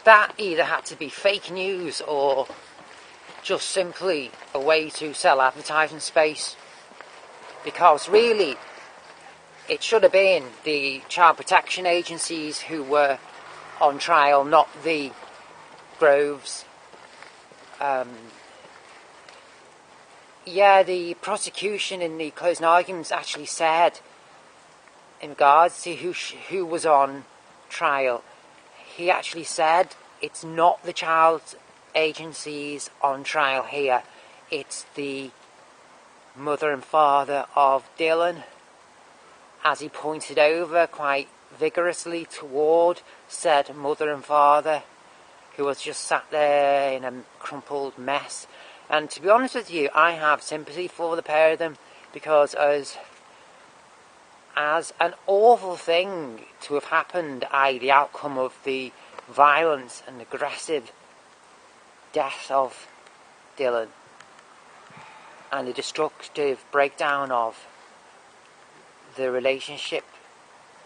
that either had to be fake news or just simply a way to sell advertising space, because really it should have been the child protection agencies who were on trial, not the Groves. Yeah, the prosecution in the closing arguments actually said, in regards to who was on trial, he actually said it's not the child agencies on trial here, it's the mother and father of Dylan, as he pointed over quite vigorously toward said mother and father, who was just sat there in a crumpled mess. And to be honest with you, I have sympathy for the pair of them, because as an awful thing to have happened, i.e. the outcome of the violent and aggressive death of Dylan and the destructive breakdown of the relationship,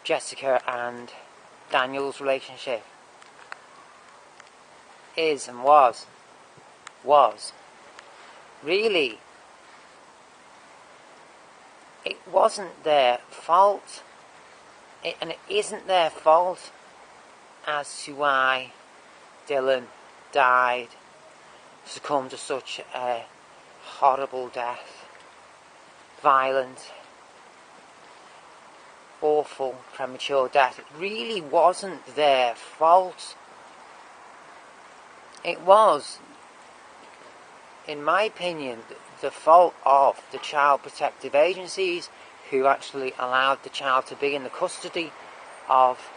Jessica and Daniel's relationship, is and was really, it wasn't their fault, and it isn't their fault as to why Dylan died, succumbed to such a horrible death, violent, awful, premature death. It really wasn't their fault. It was, in my opinion, the fault of the child protective agencies, who actually allowed the child to be in the custody of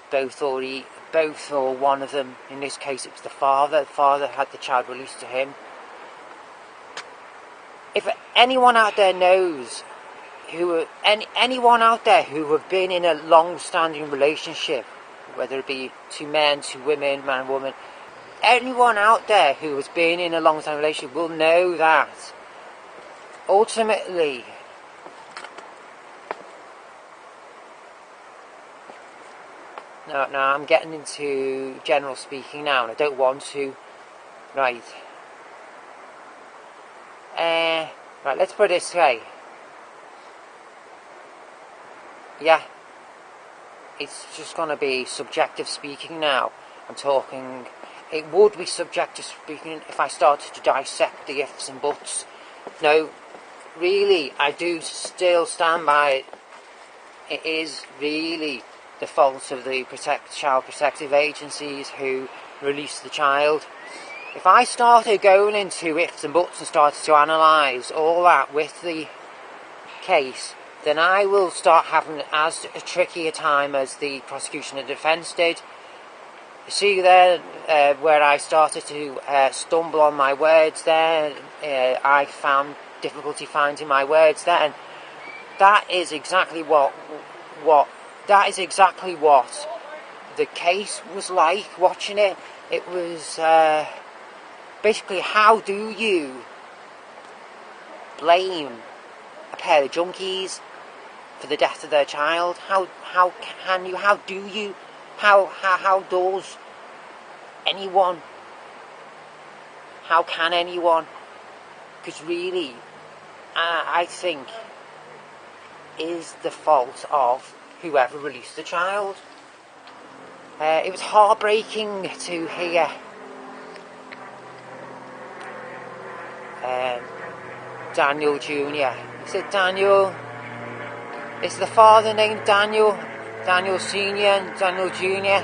both or one of them. In this case it was the father. The father had the child released to him. If anyone out there knows anyone out there who have been in a long-standing relationship, whether it be two men, two women, man and woman, anyone out there who has been in a long-term relationship will know that ultimately no, I'm getting into general speaking now, and I don't want to. Right, let's put it this way. Yeah, it's just going to be subjective speaking now. I'm talking. It would be subjective speaking if I started to dissect the ifs and buts. No, really, I do still stand by it. It is really the fault of the child protective agencies who released the child. If I started going into ifs and buts and started to analyse all that with the case, then I will start having as a tricky a time as the prosecution and defence did. See there, where I started to stumble on my words there, I found difficulty finding my words there, and that is exactly what the case was like, watching it. It was basically, how do you blame a pair of junkies for the death of their child? How does anyone? How can anyone? Because really, I think, is the fault of whoever released the child. It was heartbreaking to hear Daniel Jr. He said, Daniel, is the father named Daniel? Daniel Sr. and Daniel Jr.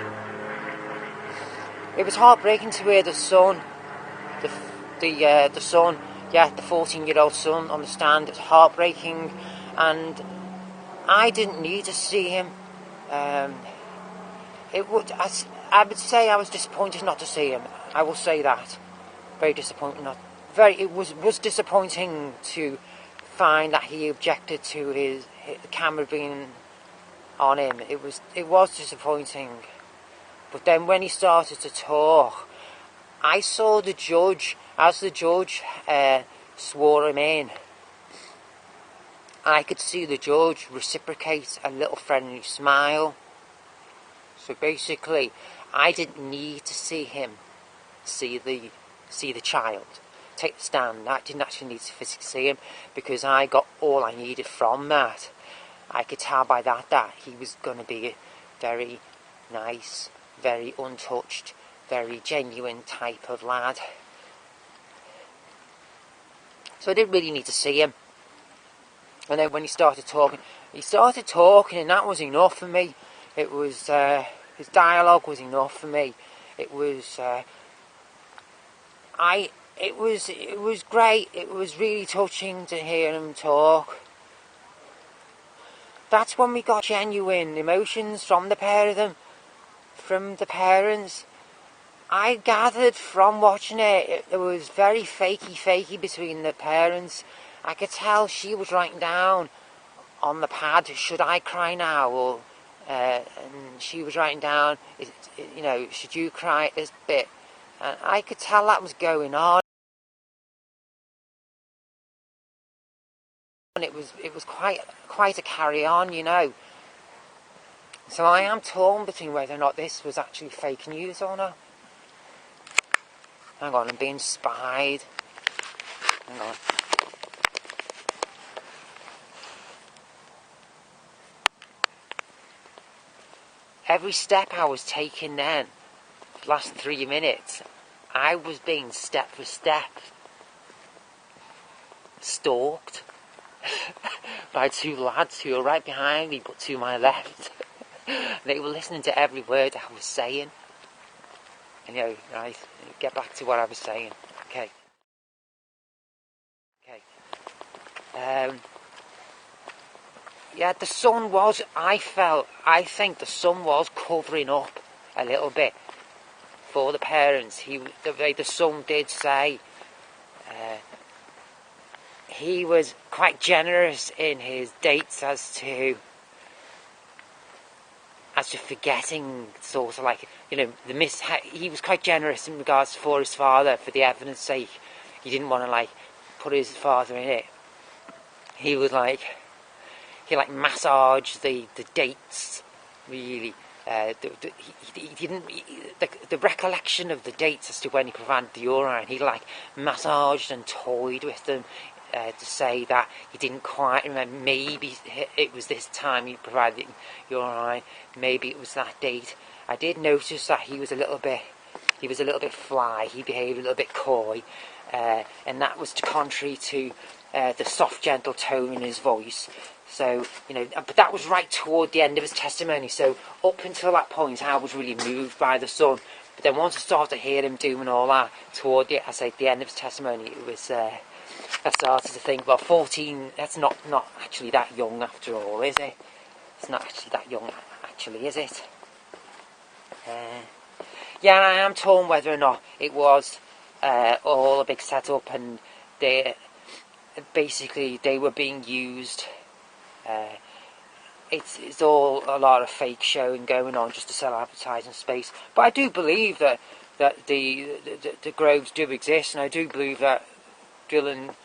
It was heartbreaking to hear the son, the son, the 14-year-old son on the stand. It was heartbreaking, and I didn't need to see him. I would say I was disappointed not to see him. I will say that. Very disappointing. It was disappointing to find that he objected to the camera being on him. It was disappointing. But then when he started to talk, I saw the judge, as the judge swore him in, I could see the judge reciprocate a little friendly smile. So basically, I didn't need to see him see the child take the stand. I didn't actually need to physically see him, because I got all I needed from that. I could tell by that he was going to be a very nice, very untouched, very genuine type of lad. So I didn't really need to see him. And then when he started talking, and that was enough for me. It was, his dialogue was enough for me. It was, it was great. It was really touching to hear him talk. That's when we got genuine emotions from the pair of them, from the parents. I gathered from watching it, it was very fakey between the parents. I could tell she was writing down on the pad, should I cry now? Or, and she was writing down, should you cry at this bit? And I could tell that was going on. And it was quite a carry on, So I am torn between whether or not this was actually fake news or not. Hang on, I'm being spied. Hang on. Every step I was taking then, the last 3 minutes, I was being step for step stalked by two lads who were right behind me but to my left. They were listening to every word I was saying. And right, get back to what I was saying. Okay. Yeah, the sun was, I think the sun was covering up a little bit for the parents. The son did say he was quite generous in his dates as to forgetting, sort of like, he was quite generous in regards for his father, for the evidence sake. He didn't want to put his father in it. He was he massaged the dates, really. He didn't, the recollection of the dates as to when he provided the urine, he massaged and toyed with them to say that he didn't quite remember. Maybe it was this time he provided the urine, maybe it was that date. I did notice that he was a little bit fly, he behaved a little bit coy, and that was contrary to the soft, gentle tone in his voice. So, but that was right toward the end of his testimony. So up until that point, I was really moved by the son. But then once I started to hear him doing all that, toward the end of his testimony, it was, I started to think, well, 14, that's not actually that young after all, is it? It's not actually that young, actually, is it? Yeah, I am torn whether or not it was all a big setup, and they were being used. It's all a lot of fake showing going on just to sell advertising space. But I do believe that the groves do exist, and I do believe that Dylan,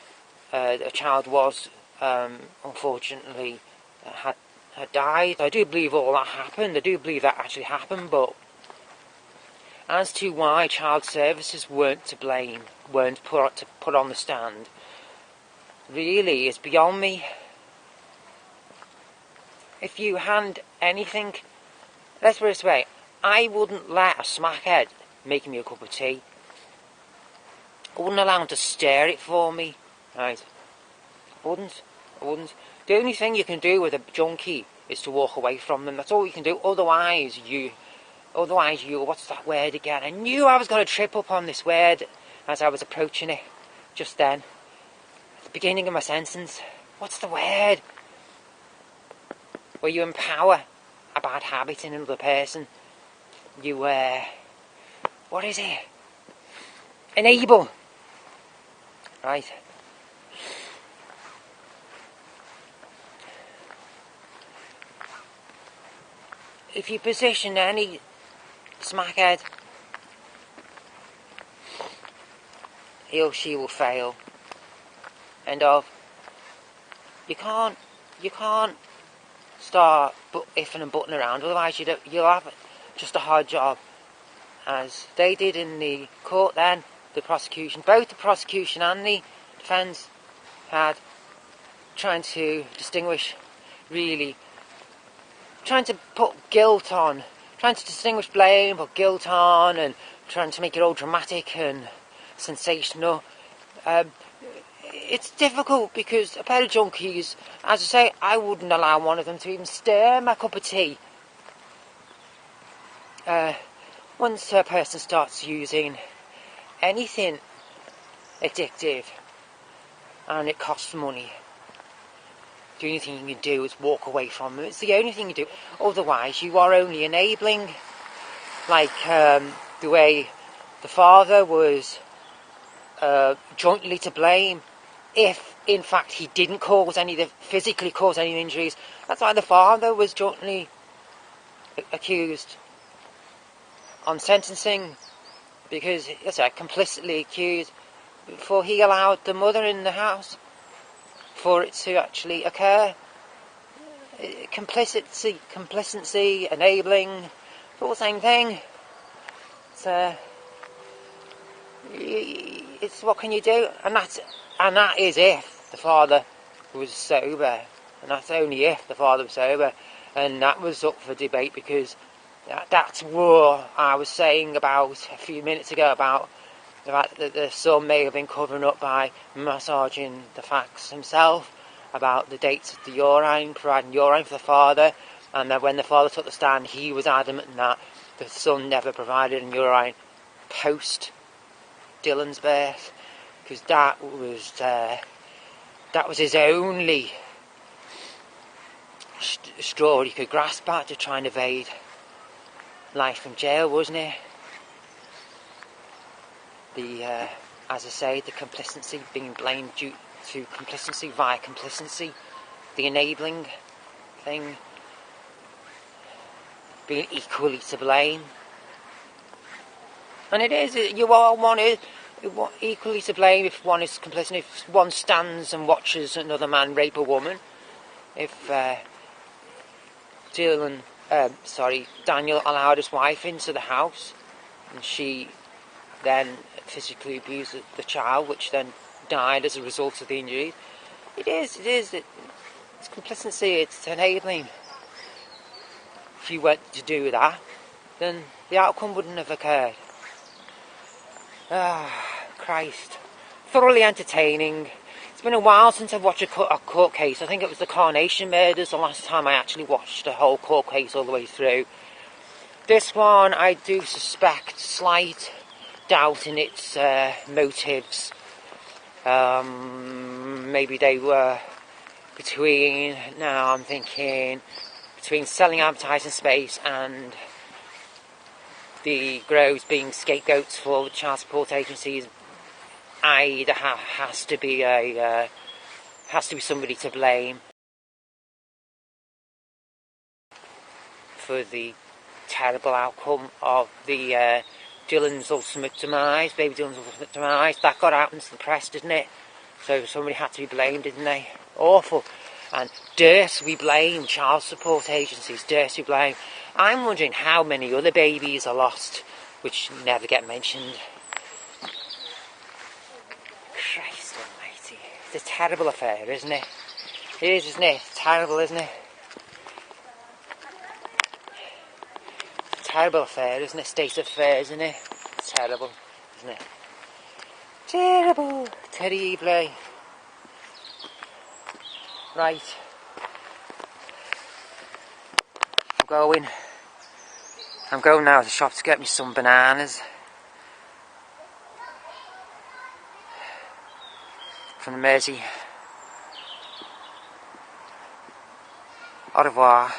a child, was unfortunately had died. I do believe all that happened. I do believe that actually happened. But as to why child services weren't to blame, weren't put on the stand, really is beyond me. If you hand anything, let's put it this way, I wouldn't let a smackhead make me a cup of tea. I wouldn't allow him to stir it for me, right? I wouldn't. The only thing you can do with a junkie is to walk away from them. That's all you can do. Otherwise, what's that word again? I knew I was going to trip up on this word as I was approaching it just then. At the beginning of my sentence. What's the word? Where you empower a bad habit in another person. You, what is it? Enable. Right. If you position any smackhead, he or she will fail. End of. You can't start ifing and butting around, otherwise you'll have just a hard job as they did in the court then, the prosecution, both the prosecution and the defence had, trying to distinguish, really, trying to put guilt on, trying to distinguish blame, put guilt on, and trying to make it all dramatic and sensational. It's difficult because a pair of junkies, as I say, I wouldn't allow one of them to even stir my cup of tea. Once a person starts using anything addictive and it costs money, the only thing you can do is walk away from them. It's the only thing you do. Otherwise, you are only enabling. Like the way the father was jointly to blame if, in fact, he didn't physically cause any injuries. That's why the father was jointly accused on sentencing, because, yes, complicitly accused, before he allowed the mother in the house for it to actually occur. Complacency, enabling, it's all the same thing. It's what can you do? And that is if the father was sober, and that's only if the father was sober, and that was up for debate, because that's what I was saying about a few minutes ago about the fact that the son may have been covering up by massaging the facts himself about the dates of the urine, providing urine for the father, and that when the father took the stand, he was adamant that the son never provided an urine post Dylan's birth, because that was his only straw he could grasp at to try and evade life from jail, wasn't it? As I say, the complicity, being blamed due to complicity via complicity, the enabling thing, being equally to blame. And it is, you all want it equally to blame if one is complicit, if one stands and watches another man rape a woman. If Daniel allowed his wife into the house and she then physically abused the child, which then died as a result of the injury. It's complicity, it's enabling. If you were to do that, then the outcome wouldn't have occurred. Christ. Thoroughly entertaining. It's been a while since I've watched a court case. I think it was the Carnation murders the last time I actually watched a whole court case all the way through. This one, I do suspect slight doubt in its motives. Maybe they were between selling advertising space and the Groves being scapegoats for child support agencies. There has to be somebody to blame for the terrible outcome of the Dylan's ultimate demise, baby Dylan's ultimate demise. That got out into the press, didn't it? So somebody had to be blamed, didn't they? Awful. And dirt we blame, child support agencies, dirt we blame. I'm wondering how many other babies are lost, which never get mentioned. Christ almighty. It's a terrible affair, isn't it? It is, isn't it? It's terrible, isn't it? It's a terrible affair, isn't it? State of affairs, isn't it? It's terrible, isn't it? Terrible. Terrible. Right. I'm going now to the shop to get me some bananas from the Mersey. Au revoir.